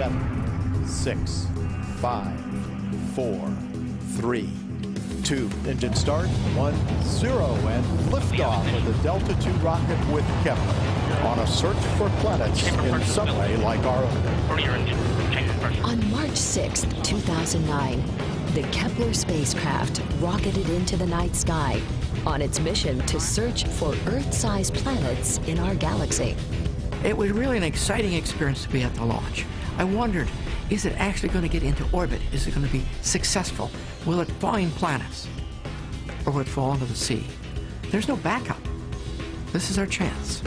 7, 6, 5, 4, 3, 2. Engine start, 1, 0, and liftoff of the Delta II rocket with Kepler on a search for planets in some way like our own. On March 6, 2009, the Kepler spacecraft rocketed into the night sky on its mission to search for Earth-sized planets in our galaxy. It was really an exciting experience to be at the launch. I wondered, is it actually going to get into orbit? Is it going to be successful? Will it find planets? Or will it fall into the sea? There's no backup. This is our chance.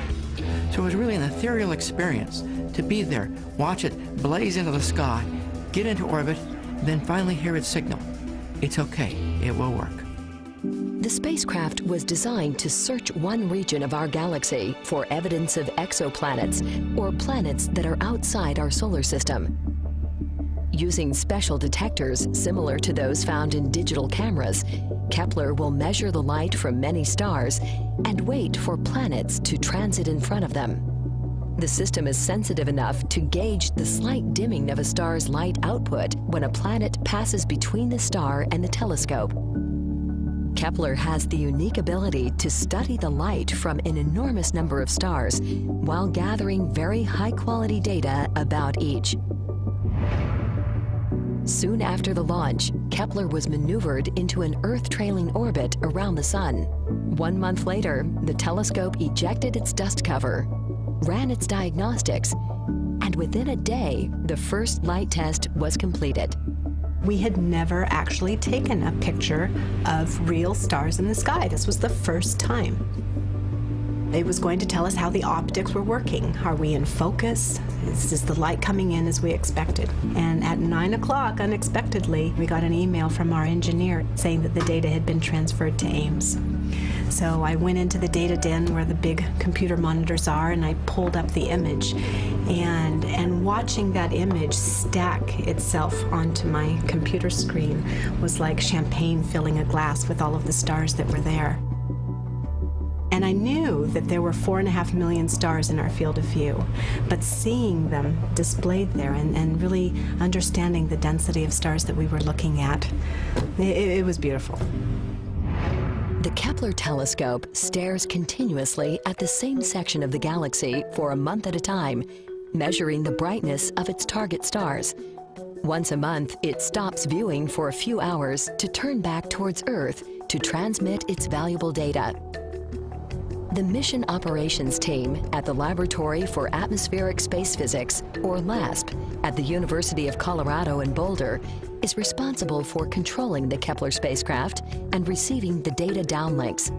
So it was really an ethereal experience to be there, watch it blaze into the sky, get into orbit, then finally hear its signal. It's okay, it will work. The spacecraft was designed to search one region of our galaxy for evidence of exoplanets, or planets that are outside our solar system. Using special detectors similar to those found in digital cameras, Kepler will measure the light from many stars and wait for planets to transit in front of them. The system is sensitive enough to gauge the slight dimming of a star's light output when a planet passes between the star and the telescope. Kepler has the unique ability to study the light from an enormous number of stars while gathering very high-quality data about each. Soon after the launch, Kepler was maneuvered into an Earth-trailing orbit around the Sun. 1 month later, the telescope ejected its dust cover, ran its diagnostics, and within a day, the first light test was completed. We had never actually taken a picture of real stars in the sky. This was the first time. It was going to tell us how the optics were working. Are we in focus? Is the light coming in as we expected? And at 9 o'clock, unexpectedly, we got an email from our engineer saying that the data had been transferred to Ames. So I went into the data den where the big computer monitors are, and I pulled up the image. And watching that image stack itself onto my computer screen was like champagne filling a glass with all of the stars that were there. And I knew that there were 4.5 million stars in our field of view, but seeing them displayed there and really understanding the density of stars that we were looking at, it was beautiful. The Kepler telescope stares continuously at the same section of the galaxy for a month at a time, measuring the brightness of its target stars. Once a month, it stops viewing for a few hours to turn back towards Earth to transmit its valuable data. The Mission Operations Team at the Laboratory for Atmospheric Space Physics, or LASP, at the University of Colorado in Boulder, is responsible for controlling the Kepler spacecraft and receiving the data downlinks.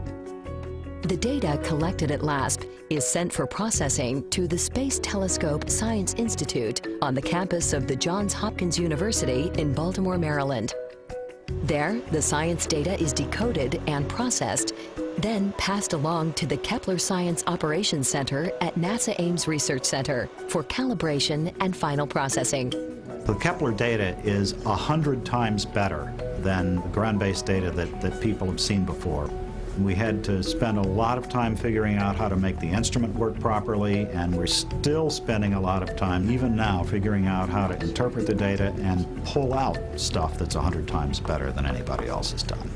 The data collected at LASP is sent for processing to the Space Telescope Science Institute on the campus of the Johns Hopkins University in Baltimore, Maryland. There, the science data is decoded and processed, then passed along to the Kepler Science Operations Center at NASA Ames Research Center for calibration and final processing. The Kepler data is 100 times better than the ground-based data that people have seen before. We had to spend a lot of time figuring out how to make the instrument work properly, and we're still spending a lot of time, even now, figuring out how to interpret the data and pull out stuff that's 100 times better than anybody else has done.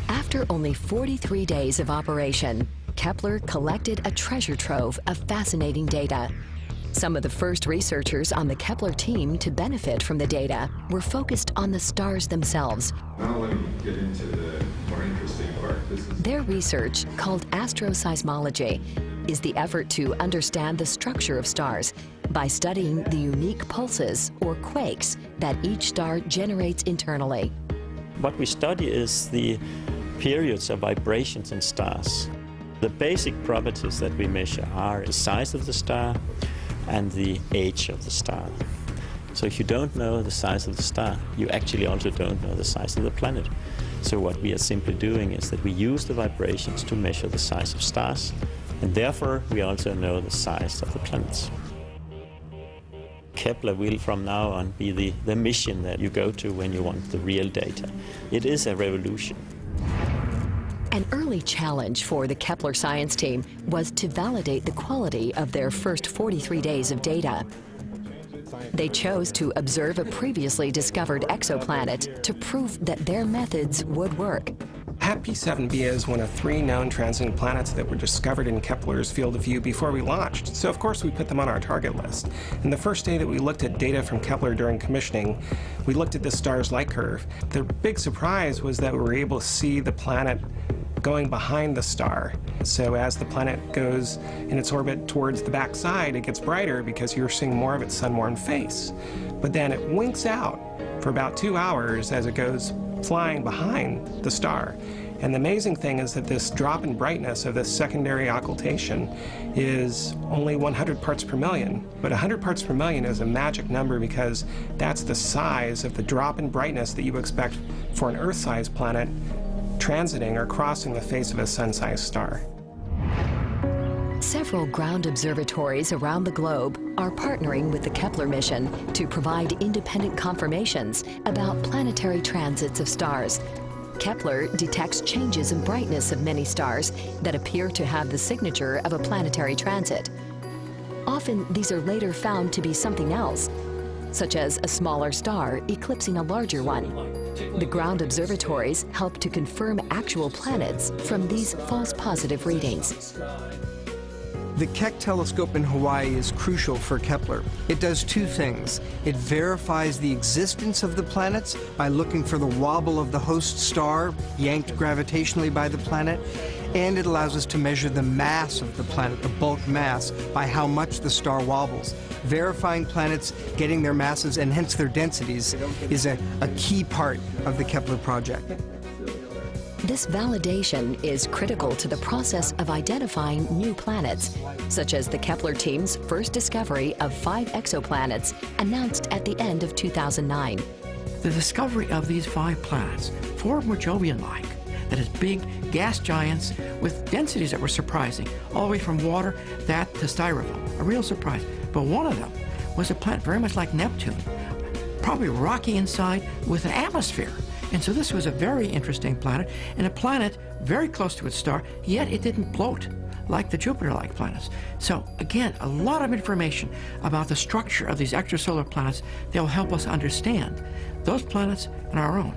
After only 43 days of operation, Kepler collected a treasure trove of fascinating data. Some of the first researchers on the Kepler team to benefit from the data were focused on the stars themselves. Now let me get into the more interesting part. Their research, called astroseismology, is the effort to understand the structure of stars by studying the unique pulses or quakes that each star generates internally. What we study is the periods of vibrations in stars. The basic properties that we measure are the size of the star and the age of the star. So if you don't know the size of the star, you actually also don't know the size of the planet. So what we are simply doing is that we use the vibrations to measure the size of stars, and therefore we also know the size of the planets. Kepler will from now on be the mission that you go to when you want the real data. It is a revolution. An early challenge for the Kepler science team was to validate the quality of their first 43 days of data. They chose to observe a previously discovered exoplanet to prove that their methods would work. HAPP 7b is one of 3 known transiting planets that were discovered in Kepler's field of view before we launched, so of course we put them on our target list. And the first day that we looked at data from Kepler during commissioning, we looked at this star's light curve. The big surprise was that we were able to see the planet going behind the star. So as the planet goes in its orbit towards the backside, it gets brighter because you're seeing more of its sun-warmed face. But then it winks out for about 2 hours as it goes flying behind the star. And the amazing thing is that this drop in brightness of this secondary occultation is only 100 parts per million. But 100 parts per million is a magic number because that's the size of the drop in brightness that you expect for an Earth-sized planet transiting or crossing the face of a sun-sized star. Several ground observatories around the globe are partnering with the Kepler mission to provide independent confirmations about planetary transits of stars. Kepler detects changes in brightness of many stars that appear to have the signature of a planetary transit. Often these are later found to be something else, such as a smaller star eclipsing a larger one. The ground observatories help to confirm actual planets from these false positive readings. The Keck telescope in Hawaii is crucial for Kepler. It does 2 things. It verifies the existence of the planets by looking for the wobble of the host star, yanked gravitationally by the planet, and it allows us to measure the mass of the planet, the bulk mass, by how much the star wobbles. Verifying planets, getting their masses, and hence their densities, is a key part of the Kepler project. This validation is critical to the process of identifying new planets, such as the Kepler team's first discovery of 5 exoplanets announced at the end of 2009. The discovery of these 5 planets, 4 were Jovian-like, that is big gas giants with densities that were surprising, all the way from water, that to styrofoam, a real surprise. But one of them was a planet very much like Neptune, probably rocky inside with an atmosphere. And so this was a very interesting planet, and a planet very close to its star, yet it didn't bloat like the Jupiter-like planets. So again, a lot of information about the structure of these extrasolar planets that will help us understand those planets and our own.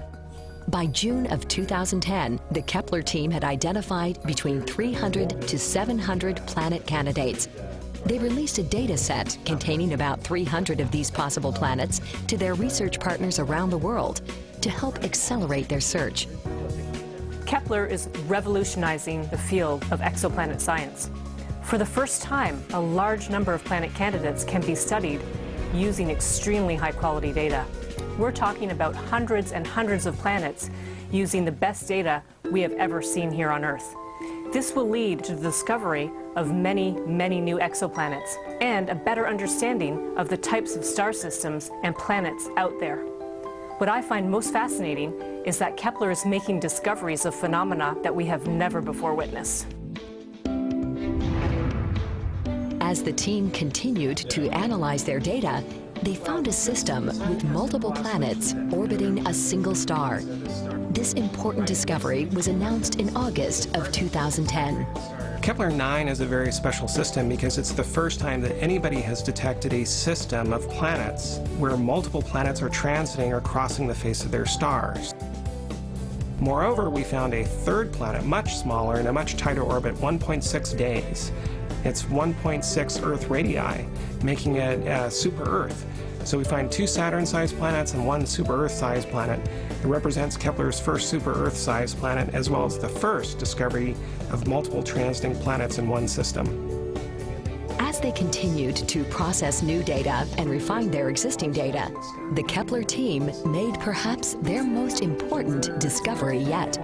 By June of 2010, the Kepler team had identified between 300 to 700 planet candidates. They released a data set containing about 300 of these possible planets to their research partners around the world to help accelerate their search. Kepler is revolutionizing the field of exoplanet science. For the first time, a large number of planet candidates can be studied using extremely high-quality data. We're talking about hundreds and hundreds of planets using the best data we have ever seen here on Earth. This will lead to the discovery of many, many new exoplanets and a better understanding of the types of star systems and planets out there. What I find most fascinating is that Kepler is making discoveries of phenomena that we have never before witnessed. As the team continued to analyze their data, they found a system with multiple planets orbiting a single star. This important discovery was announced in August of 2010. Kepler 9 is a very special system because it's the first time that anybody has detected a system of planets where multiple planets are transiting or crossing the face of their stars. Moreover, we found a 3rd planet, much smaller, in a much tighter orbit, 1.6 days. It's 1.6 Earth radii, making it a super-Earth. So we find 2 Saturn-sized planets and 1 super-Earth-sized planet. It represents Kepler's first super-Earth-sized planet, as well as the first discovery of multiple transiting planets in one system. As they continued to process new data and refine their existing data, the Kepler team made perhaps their most important discovery yet.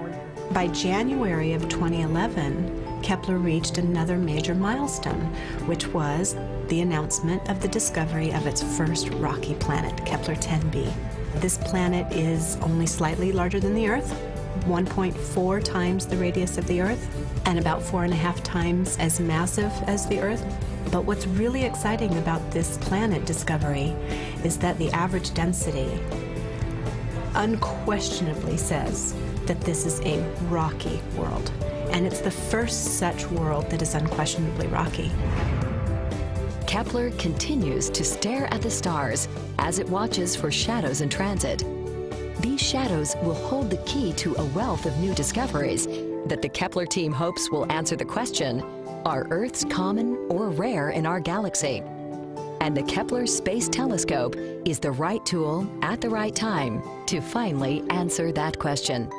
By January of 2011, Kepler reached another major milestone, which was the announcement of the discovery of its first rocky planet, Kepler 10b. This planet is only slightly larger than the Earth, 1.4 times the radius of the Earth, and about 4.5 times as massive as the Earth. But what's really exciting about this planet discovery is that the average density unquestionably says that this is a rocky world. And it's the first such world that is unquestionably rocky. Kepler continues to stare at the stars as it watches for shadows in transit. These shadows will hold the key to a wealth of new discoveries that the Kepler team hopes will answer the question, are Earths common or rare in our galaxy? And the Kepler Space Telescope is the right tool at the right time to finally answer that question.